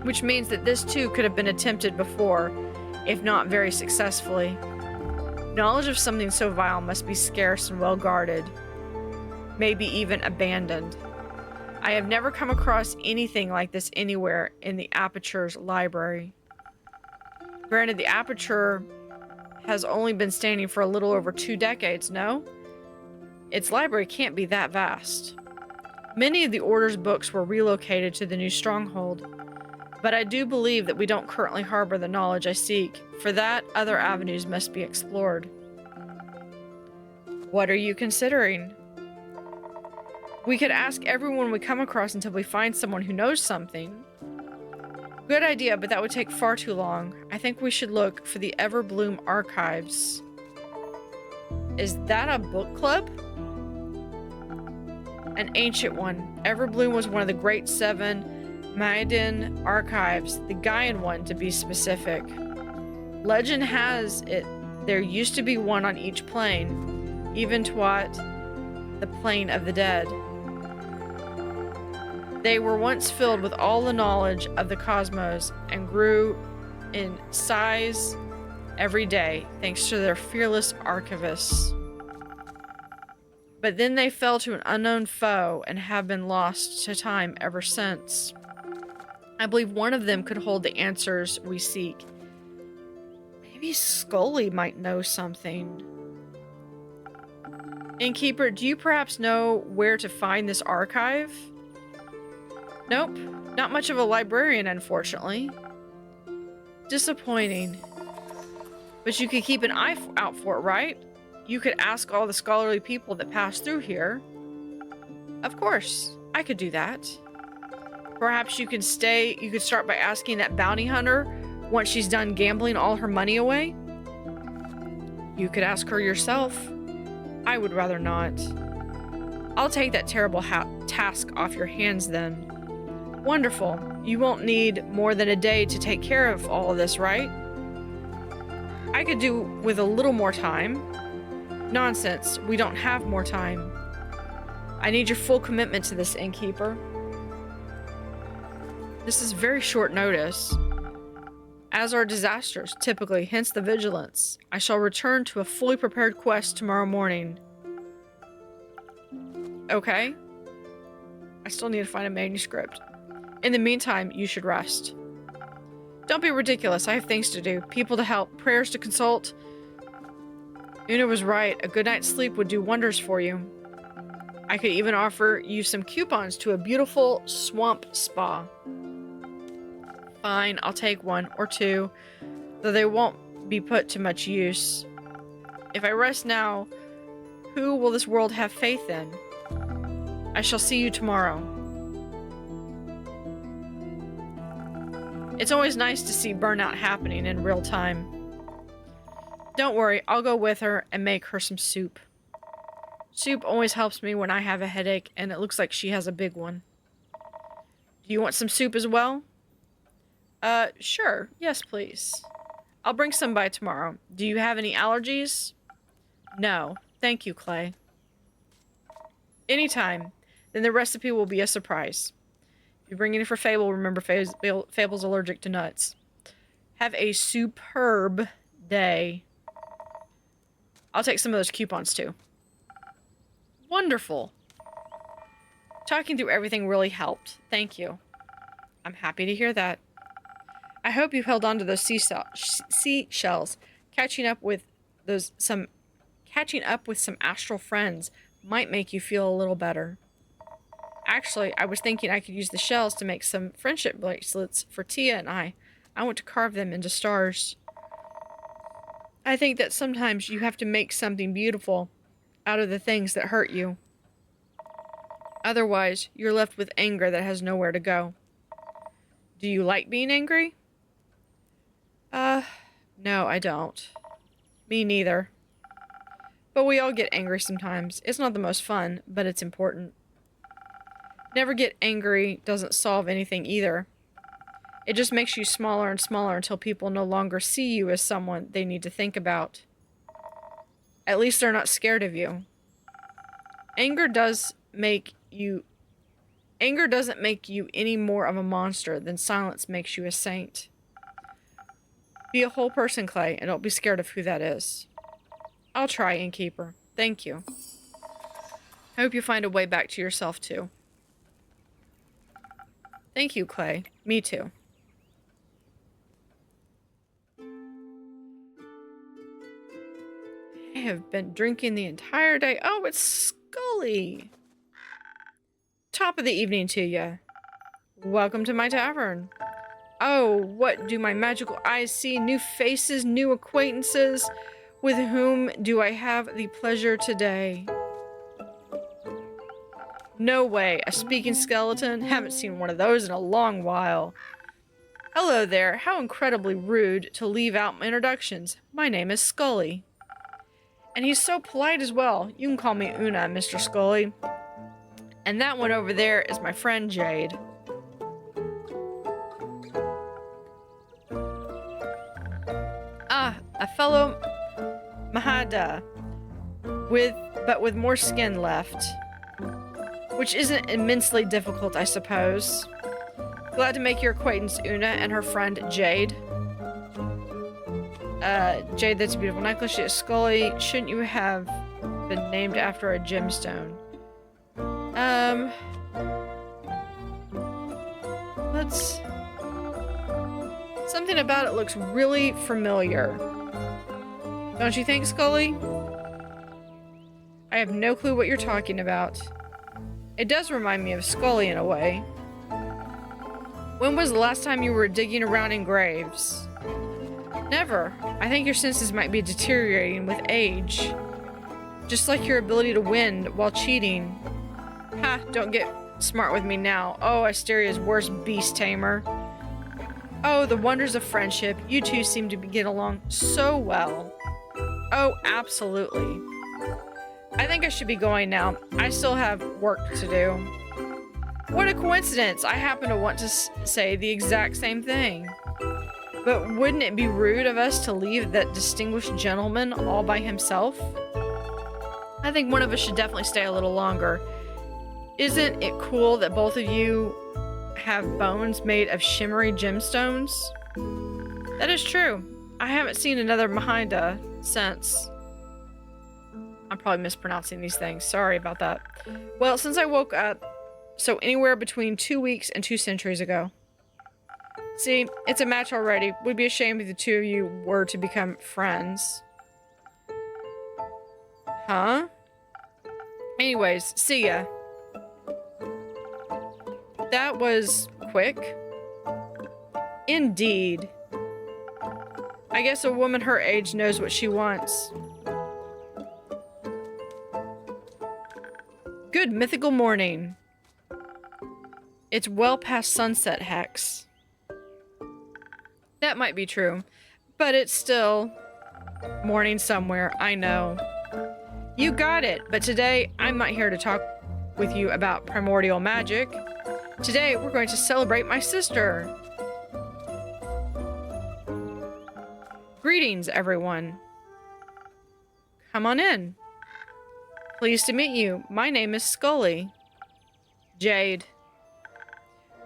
Which means that this too could have been attempted before, if not very successfully. Knowledge of something so vile must be scarce and well guarded. Maybe even abandoned. I have never come across anything like this anywhere in the Aperture's library. Granted, the Aperture has only been standing for a little over 2 decades, no? Its library can't be that vast. Many of the Order's books were relocated to the new stronghold, but I do believe that we don't currently harbor the knowledge I seek. For that, other avenues must be explored. What are you considering? We could ask everyone we come across until we find someone who knows something. Good idea, but that would take far too long. I think we should look for the Everbloom Archives. Is that a book club? An ancient one. Everbloom was one of the great 7 Maiden archives, the Gaian one to be specific. Legend has it there used to be one on each plane, even Twat, the plane of the dead. They were once filled with all the knowledge of the cosmos and grew in size every day thanks to their fearless archivists. But then they fell to an unknown foe and have been lost to time ever since. I believe one of them could hold the answers we seek. Maybe Skelly might know something. Innkeeper, do you perhaps know where to find this archive? Nope, not much of a librarian, unfortunately. Disappointing. But you could keep an eye out for it, right? You could ask all the scholarly people that pass through here. Of course, I could do that. Perhaps you could start by asking that bounty hunter once she's done gambling all her money away. You could ask her yourself. I would rather not. I'll take that terrible task off your hands then. Wonderful. You won't need more than a day to take care of all of this, right? I could do with a little more time. Nonsense. We don't have more time. I need your full commitment to this, innkeeper. This is very short notice. As are disasters, typically, hence the vigilance. I shall return to a fully prepared quest tomorrow morning. Okay. I still need to find a manuscript. In the meantime, you should rest. Don't be ridiculous. I have things to do. People to help. Prayers to consult. Una was right. A good night's sleep would do wonders for you. I could even offer you some coupons to a beautiful swamp spa. Fine, I'll take one or two, though they won't be put to much use. If I rest now, who will this world have faith in? I shall see you tomorrow. It's always nice to see burnout happening in real time. Don't worry, I'll go with her and make her some soup. Soup always helps me when I have a headache, and it looks like she has a big one. Do you want some soup as well? Sure. Yes, please. I'll bring some by tomorrow. Do you have any allergies? No. Thank you, Clay. Anytime. Then the recipe will be a surprise. If you bring any for Fable, remember Fable's allergic to nuts. Have a superb day. I'll take some of those coupons, too. Wonderful. Talking through everything really helped. Thank you. I'm happy to hear that. I hope you held on to those seashells. Catching up with some astral friends might make you feel a little better. Actually, I was thinking I could use the shells to make some friendship bracelets for Tia and I. I want to carve them into stars. I think that sometimes you have to make something beautiful out of the things that hurt you. Otherwise, you're left with anger that has nowhere to go. Do you like being angry? No, I don't. Me neither. But we all get angry sometimes. It's not the most fun, but it's important. Never get angry doesn't solve anything either. It just makes you smaller and smaller until people no longer see you as someone they need to think about. At least they're not scared of you. Anger doesn't make you any more of a monster than silence makes you a saint. Be a whole person, Clay, and don't be scared of who that is. I'll try, Innkeeper. Thank you. I hope you find a way back to yourself, too. Thank you, Clay. Me too. I have been drinking the entire day. Oh, it's Skelly. Top of the evening to you. Welcome to my tavern. Oh, what do my magical eyes see? New faces, new acquaintances. With whom do I have the pleasure today? No way, a speaking skeleton? Haven't seen one of those in a long while. Hello there, how incredibly rude to leave out my introductions. My name is Skelly. And he's so polite as well. You can call me Una, Mr. Skelly. And that one over there is my friend Jade. Ah, a fellow Mahada, but with more skin left. Which isn't immensely difficult, I suppose. Glad to make your acquaintance, Una, and her friend Jade. Jade, that's a beautiful necklace. She is Skelly. Shouldn't you have been named after a gemstone? Something about it looks really familiar. Don't you think, Skelly? I have no clue what you're talking about. It does remind me of Skelly in a way. When was the last time you were digging around in graves? Never. I think your senses might be deteriorating with age. Just like your ability to win while cheating. Ha, don't get smart with me now. Oh, Asteria's worst beast tamer. Oh, the wonders of friendship. You two seem to get along so well. Oh, absolutely. I think I should be going now. I still have work to do. What a coincidence. I happen to want to say the exact same thing. But wouldn't it be rude of us to leave that distinguished gentleman all by himself? I think one of us should definitely stay a little longer. Isn't it cool that both of you have bones made of shimmery gemstones? That is true. I haven't seen another Mahinda since. I'm probably mispronouncing these things. Sorry about that. Well, since I woke up, so anywhere between 2 weeks and 2 centuries ago. See, it's a match already. Would be a shame if the two of you were to become friends. Huh? Anyways, see ya. That was quick. Indeed. I guess a woman her age knows what she wants. Good mythical morning. It's well past sunset, Hex. That might be true, but it's still morning somewhere, I know. You got it, but today I'm not here to talk with you about primordial magic. Today we're going to celebrate my sister. Greetings, everyone. Come on in. Pleased to meet you. My name is Skelly. Jade.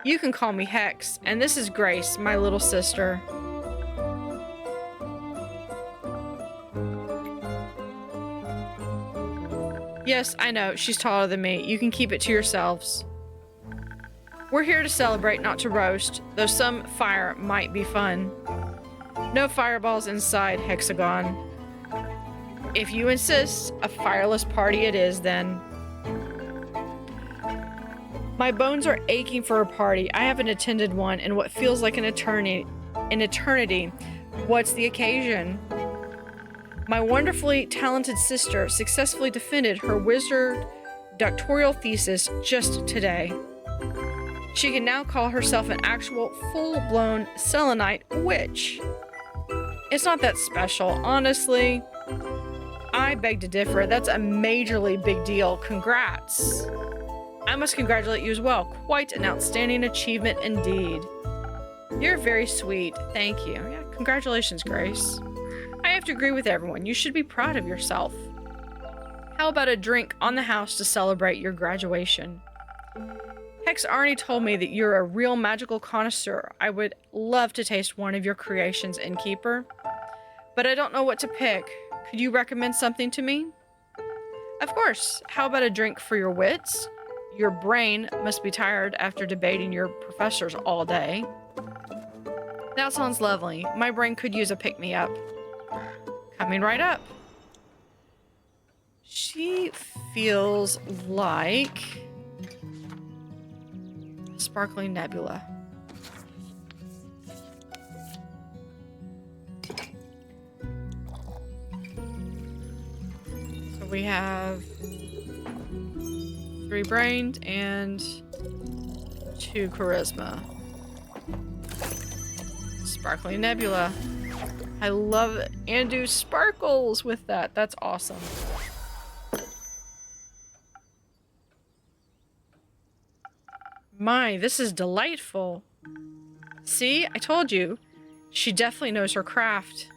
You can call me Hex, and this is Grace, my little sister. Yes, I know, she's taller than me. You can keep it to yourselves. We're here to celebrate, not to roast, though some fire might be fun. No fireballs inside, Hexagon. If you insist, a fireless party it is then. My bones are aching for a party. I haven't attended one in what feels like an eternity. What's the occasion? My wonderfully talented sister successfully defended her wizard doctoral thesis just today. She can now call herself an actual full-blown selenite witch. It's not that special, honestly. I beg to differ. That's a majorly big deal. Congrats. I must congratulate you as well. Quite an outstanding achievement indeed. You're very sweet. Thank you. Yeah, congratulations, Grace. I have to agree with everyone. You should be proud of yourself. How about a drink on the house to celebrate your graduation? Hex already told me that you're a real magical connoisseur. I would love to taste one of your creations, Innkeeper. But I don't know what to pick. Could you recommend something to me? Of course. How about a drink for your wits? Your brain must be tired after debating your professors all day. That sounds lovely. My brain could use a pick-me-up. Coming right up. She feels like sparkling nebula. So we have 3 brains and 2 charisma. Sparkling nebula. I love it. And do sparkles with that. That's awesome. My, this is delightful. See, I told you. She definitely knows her craft.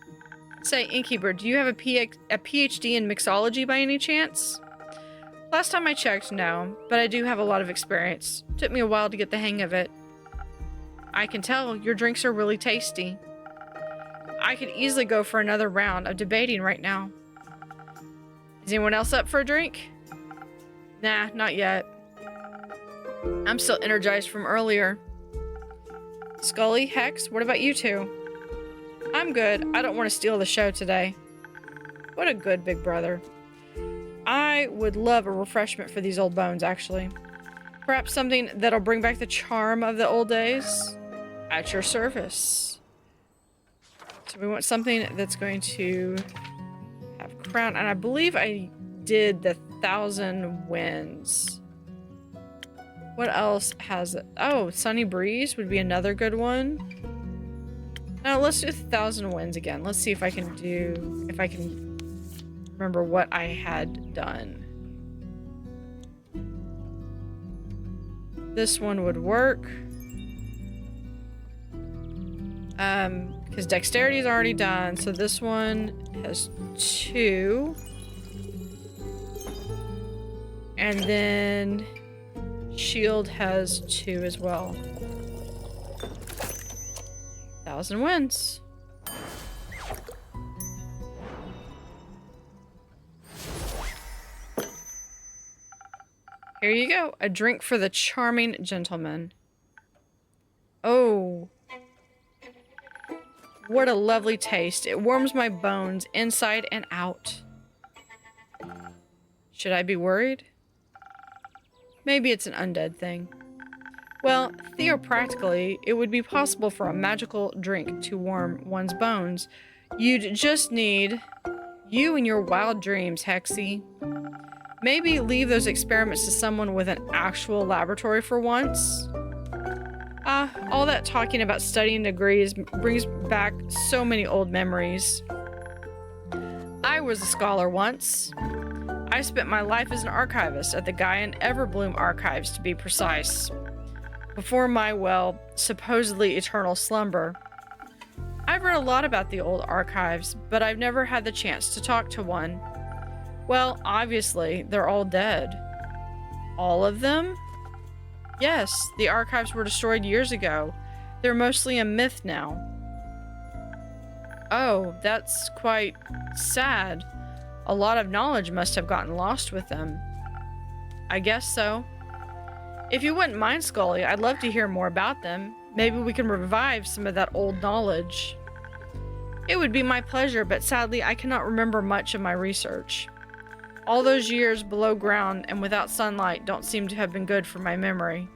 Say, Innkeeper, do you have a PhD in mixology by any chance? Last time I checked, no, but I do have a lot of experience. Took me a while to get the hang of it. I can tell your drinks are really tasty. I could easily go for another round of debating right now. Is anyone else up for a drink? Nah, not yet. I'm still energized from earlier. Skelly, Hex, what about you two? I'm good. I don't want to steal the show today. What a good big brother. I would love a refreshment for these old bones, actually. Perhaps something that'll bring back the charm of the old days? At your service. So we want something that's going to have crown. And I believe I did the 1,000 winds. What else has it? Oh, Sunny Breeze would be another good one. Now let's do 1,000 winds again. Let's see if I can remember what I had done. This one would work. Because dexterity is already done, so this one has 2. And then shield has 2 as well. 1,000 wins. Here you go. A drink for the charming gentleman. Oh. What a lovely taste. It warms my bones inside and out. Should I be worried? Maybe it's an undead thing. Well, theoretically, it would be possible for a magical drink to warm one's bones. You'd just need you and your wild dreams, Hexy. Maybe leave those experiments to someone with an actual laboratory for once. All that talking about studying degrees brings back so many old memories. I was a scholar once. I spent my life as an archivist at the Everbloom Archives, to be precise. Before my, well, supposedly eternal slumber. I've read a lot about the old archives, but I've never had the chance to talk to one. Well, obviously, they're all dead. All of them? Yes, the archives were destroyed years ago. They're mostly a myth now. Oh, that's quite sad. A lot of knowledge must have gotten lost with them. I guess so. If you wouldn't mind, Skelly, I'd love to hear more about them. Maybe we can revive some of that old knowledge. It would be my pleasure, but sadly I cannot remember much of my research. All those years below ground and without sunlight don't seem to have been good for my memory.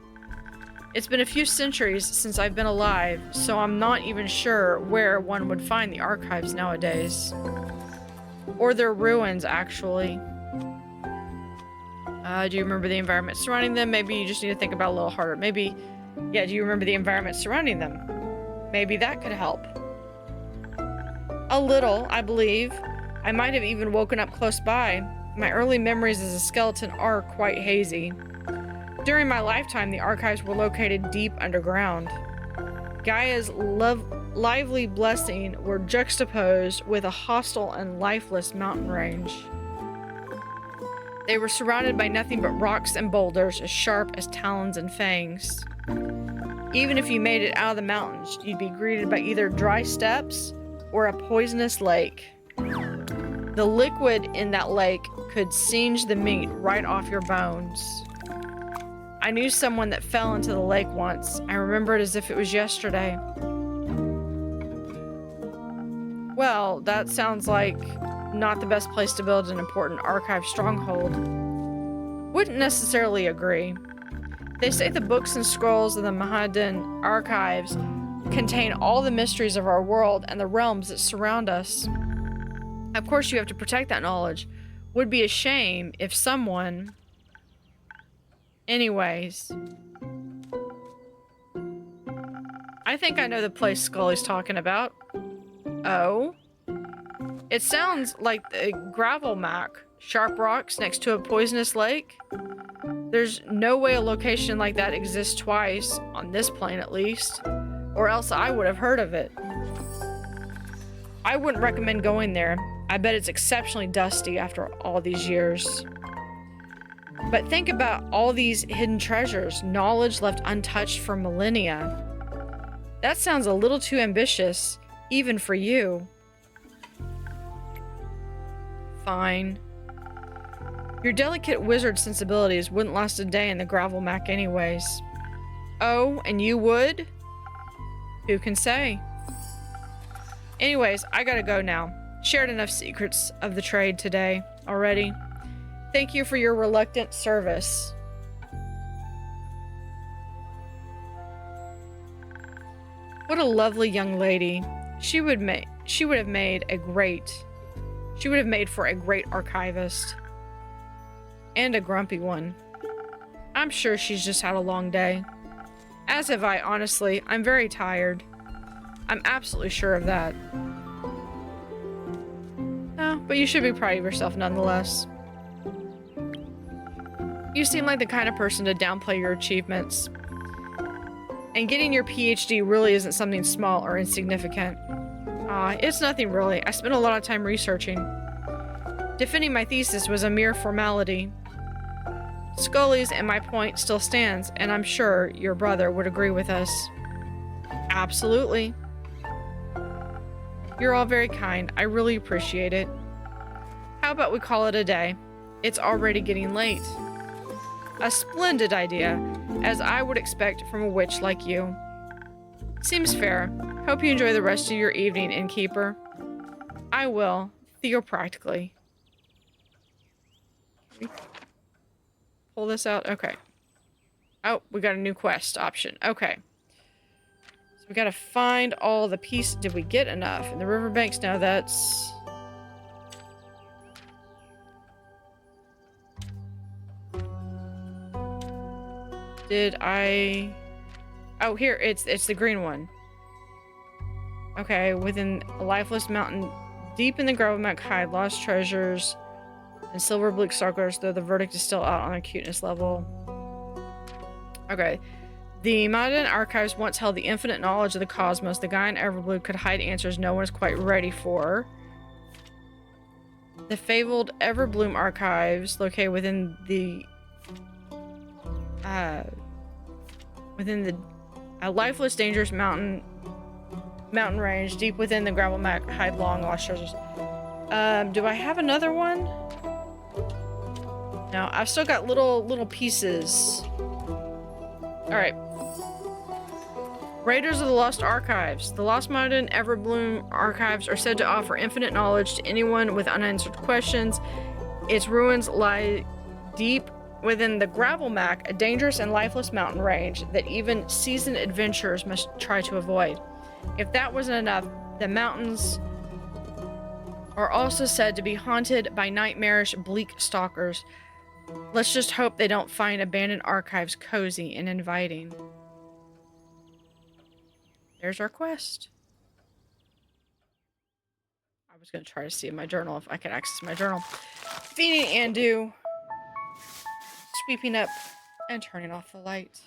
It's been a few centuries since I've been alive, so I'm not even sure where one would find the archives nowadays. Or their ruins, actually. Do you remember the environment surrounding them? Maybe you just need to think about it a little harder. Maybe, yeah, do you remember the environment surrounding them? Maybe that could help. A little, I believe. I might have even woken up close by. My early memories as a skeleton are quite hazy. During my lifetime, the archives were located deep underground. Gaia's lively blessing were juxtaposed with a hostile and lifeless mountain range. They were surrounded by nothing but rocks and boulders as sharp as talons and fangs. Even if you made it out of the mountains, you'd be greeted by either dry steppes or a poisonous lake. The liquid in that lake could singe the meat right off your bones. I knew someone that fell into the lake once. I remember it as if it was yesterday. Well, that sounds like not the best place to build an important archive stronghold. Wouldn't necessarily agree. They say the books and scrolls of the Mahadan archives contain all the mysteries of our world and the realms that surround us. Of course, you have to protect that knowledge. Would be a shame if someone... Anyways. I think I know the place Scully's talking about. Oh? It sounds like the gravel mac. Sharp rocks next to a poisonous lake? There's no way a location like that exists twice, on this plane at least, or else I would have heard of it. I wouldn't recommend going there. I bet it's exceptionally dusty after all these years. But think about all these hidden treasures, knowledge left untouched for millennia. That sounds a little too ambitious, even for you. Fine. Your delicate wizard sensibilities wouldn't last a day in the gravel mac anyways. Oh, and you would? Who can say? Anyways, I gotta go now. Shared enough secrets of the trade today already. Thank you for your reluctant service. What a lovely young lady. She would have made for a great archivist. And a grumpy one. I'm sure she's just had a long day. As have I, honestly. I'm very tired. I'm absolutely sure of that. Oh, but you should be proud of yourself nonetheless. You seem like the kind of person to downplay your achievements. And getting your PhD really isn't something small or insignificant. It's nothing really. I spent a lot of time researching. Defending my thesis was a mere formality. Scully's and my point still stands, and I'm sure your brother would agree with us. Absolutely. You're all very kind. I really appreciate it. How about we call it a day? It's already getting late. A splendid idea, as I would expect from a witch like you. Seems fair. Hope you enjoy the rest of your evening, innkeeper. I will, theopractically. Can we pull this out? Okay. Oh, we got a new quest option. Okay. So we gotta find all the pieces. Did we get enough? In the riverbanks? No, that's... Did I... Oh, here, it's the green one. Okay, within a lifeless mountain, deep in the Gravelmac hide lost treasures and silver bleak sparklers, though the verdict is still out on a cuteness level. Okay. The modern archives once held the infinite knowledge of the cosmos. The guy in Everbloom could hide answers no one is quite ready for. The fabled Everbloom Archives, located within the lifeless, dangerous mountain range, deep within the Gravelmac hide long lost treasures. Do I have another one? No, I've still got little pieces. All right. Raiders of the Lost Archives. The Lost Modern Everbloom Archives are said to offer infinite knowledge to anyone with unanswered questions. Its ruins lie deep within the Gravelmac, a dangerous and lifeless mountain range that even seasoned adventurers must try to avoid. If that wasn't enough, the mountains are also said to be haunted by nightmarish, bleak stalkers. Let's just hope they don't find abandoned archives cozy and inviting. There's our quest. I was going to try to see in my journal if I can access my journal. Feeding Andu. Sweeping up and turning off the light.